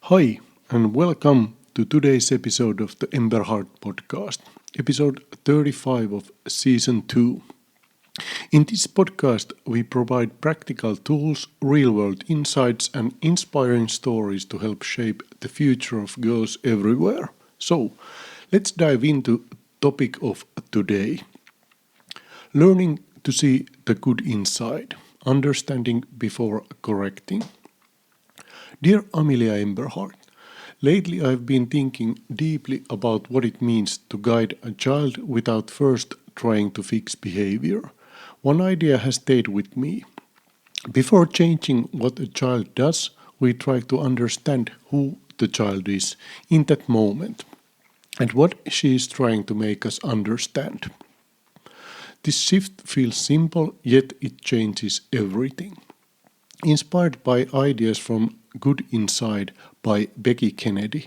Hi, and welcome to today's episode of the Emberhart podcast, episode 35 of season 2. In this podcast, we provide practical tools, real world insights, and inspiring stories to help shape the future of girls everywhere. So, let's dive into the topic of today. Learning to see the good inside, understanding before correcting. Dear Amelia Emberhart, lately I've been thinking deeply about what it means to guide a child without first trying to fix behavior. One idea has stayed with me. Before changing what a child does, we try to understand who the child is in that moment and what she is trying to make us understand. This shift feels simple, yet it changes everything. Inspired by ideas from Good Inside by Becky Kennedy,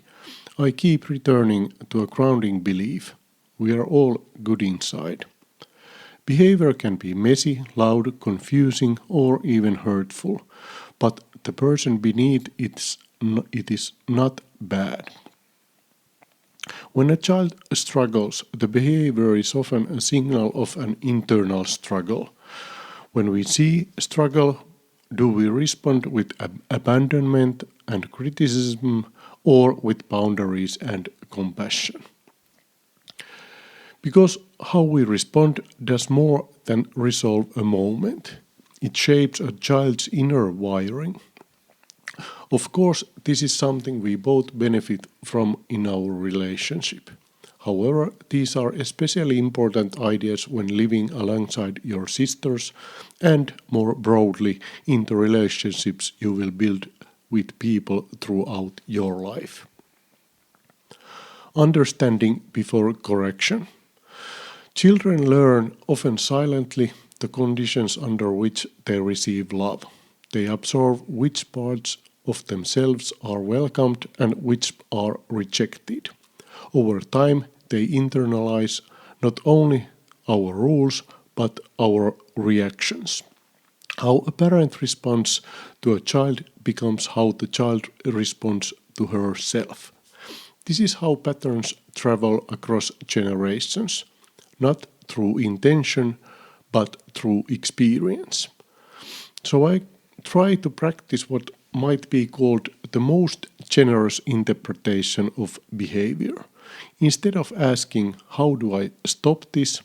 I keep returning to a grounding belief: we are all good inside. Behavior can be messy, loud, confusing, or even hurtful, but the person beneath it is not bad. When a child struggles, the behavior is often a signal of an internal struggle. When we see struggle, do we respond with abandonment and criticism or with boundaries and compassion? Because how we respond does more than resolve a moment. It shapes a child's inner wiring. Of course, this is something we both benefit from in our relationship. However, these are especially important ideas when living alongside your sisters and more broadly in the relationships you will build with people throughout your life. Understanding before correction. Children learn, often silently, the conditions under which they receive love. They absorb which parts of themselves are welcomed and which are rejected. Over time, they internalize not only our rules but our reactions. How a parent responds to a child becomes how the child responds to herself. This is how patterns travel across generations, not through intention but through experience. So I try to practice what might be called the most generous interpretation of behavior. Instead of asking, how do I stop this?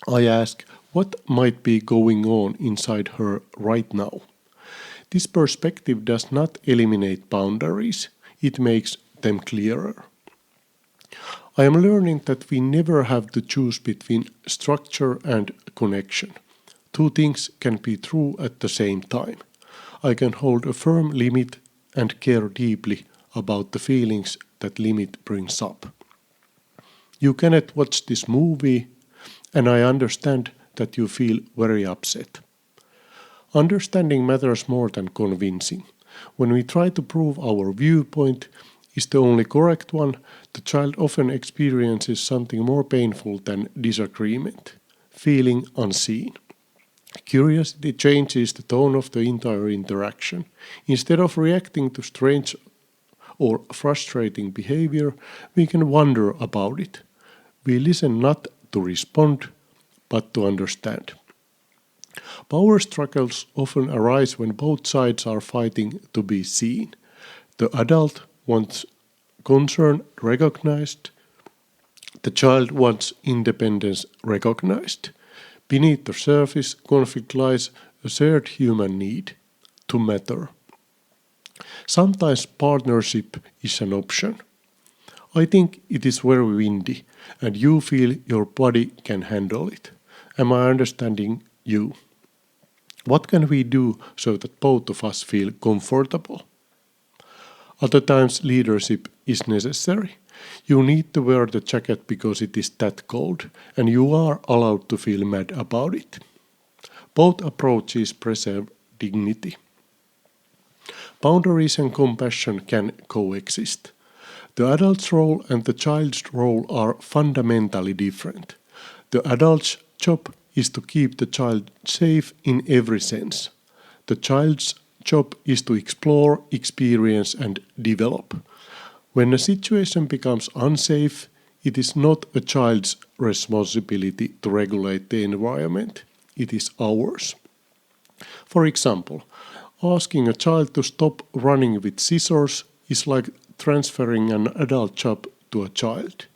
I ask, what might be going on inside her right now? This perspective does not eliminate boundaries, it makes them clearer. I am learning that we never have to choose between structure and connection. Two things can be true at the same time. I can hold a firm limit and care deeply about the feelings that limit brings up. You cannot watch this movie, and I understand that you feel very upset. Understanding matters more than convincing. When we try to prove our viewpoint is the only correct one, the child often experiences something more painful than disagreement: feeling unseen. Curiosity changes the tone of the entire interaction. Instead of reacting to strange or frustrating behavior, we can wonder about it. We listen not to respond, but to understand. Power struggles often arise when both sides are fighting to be seen. The adult wants concern recognized, the child wants independence recognized. Beneath the surface, conflict lies a shared human need to matter. Sometimes partnership is an option. I think it is very windy, and you feel your body can handle it. Am I understanding you? What can we do so that both of us feel comfortable? Other times, leadership is necessary. You need to wear the jacket because it is that cold, and you are allowed to feel mad about it. Both approaches preserve dignity. Boundaries and compassion can coexist. The adult's role and the child's role are fundamentally different. The adult's job is to keep the child safe in every sense. The child's job is to explore, experience, and develop. When a situation becomes unsafe, it is not a child's responsibility to regulate the environment, it is ours. For example, asking a child to stop running with scissors is like transferring an adult job to a child.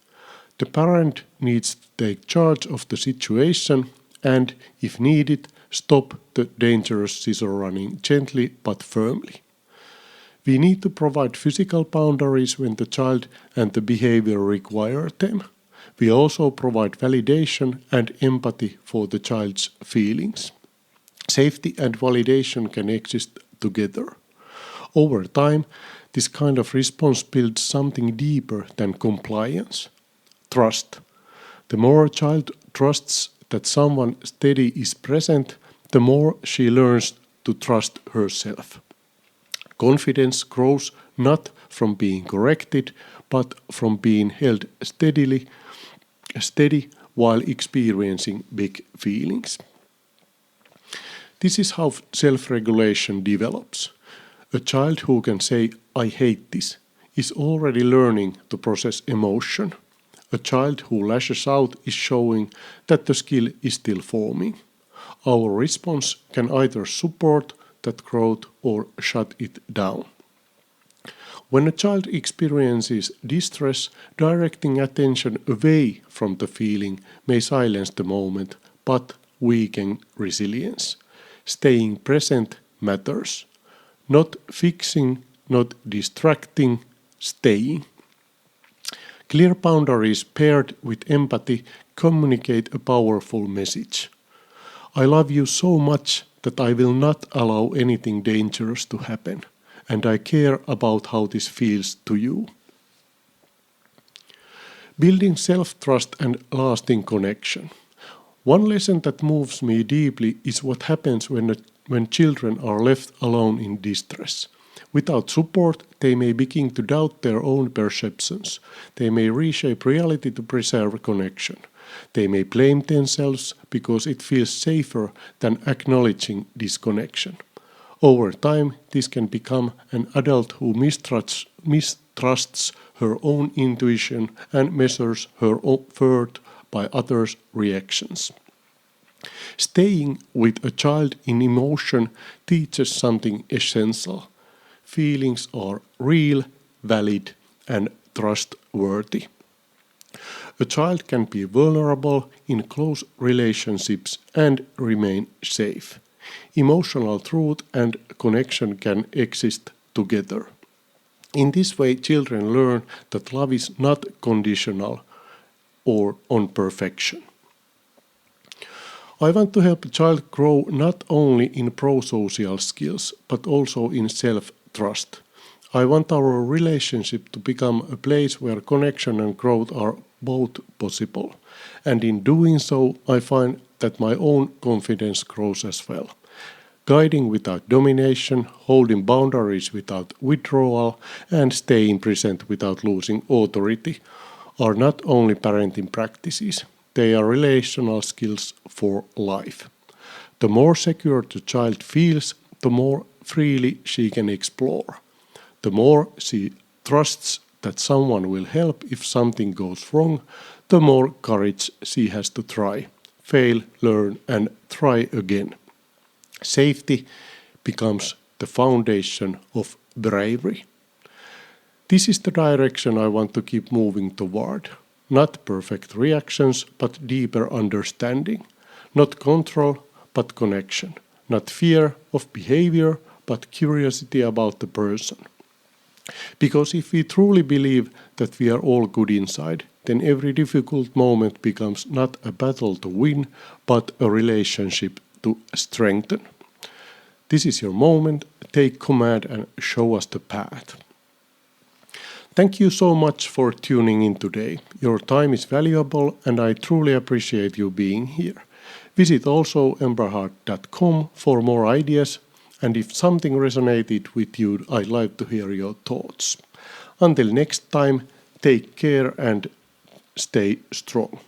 The parent needs to take charge of the situation and, if needed, stop the dangerous scissor running gently but firmly. We need to provide physical boundaries when the child and the behavior require them. We also provide validation and empathy for the child's feelings. Safety and validation can exist together. Over time, this kind of response builds something deeper than compliance. Trust. The more a child trusts that someone steady is present, the more she learns to trust herself. Confidence grows not from being corrected, but from being held steady while experiencing big feelings. This is how self-regulation develops. A child who can say, "I hate this," is already learning to process emotion. A child who lashes out is showing that the skill is still forming. Our response can either support that growth or shut it down. When a child experiences distress, directing attention away from the feeling may silence the moment, but weaken resilience. Staying present matters. Not fixing, not distracting, staying. Clear boundaries paired with empathy communicate a powerful message. I love you so much that I will not allow anything dangerous to happen, and I care about how this feels to you. Building self-trust and lasting connection. One lesson that moves me deeply is what happens when children are left alone in distress. Without support, they may begin to doubt their own perceptions. They may reshape reality to preserve connection. They may blame themselves because it feels safer than acknowledging disconnection. Over time, this can become an adult who mistrusts her own intuition and measures her worth by others' reactions. Staying with a child in emotion teaches something essential. Feelings are real, valid, and trustworthy. A child can be vulnerable in close relationships and remain safe. Emotional truth and connection can exist together. In this way, children learn that love is not conditional or on perfection. I want to help a child grow not only in pro-social skills, but also in self-trust. I want our relationship to become a place where connection and growth are both possible. And in doing so, I find that my own confidence grows as well. Guiding without domination, holding boundaries without withdrawal, and staying present without losing authority are not only parenting practices, they are relational skills for life. The more secure the child feels, the more freely she can explore. The more she trusts that someone will help if something goes wrong, the more courage she has to try, fail, learn, and try again. Safety becomes the foundation of bravery. This is the direction I want to keep moving toward. Not perfect reactions, but deeper understanding. Not control, but connection. Not fear of behavior, but curiosity about the person. Because if we truly believe that we are all good inside, then every difficult moment becomes not a battle to win, but a relationship to strengthen. This is your moment. Take command and show us the path. Thank you so much for tuning in today. Your time is valuable and I truly appreciate you being here. Visit also emberhart.com for more ideas, and if something resonated with you, I'd like to hear your thoughts. Until next time, take care and stay strong.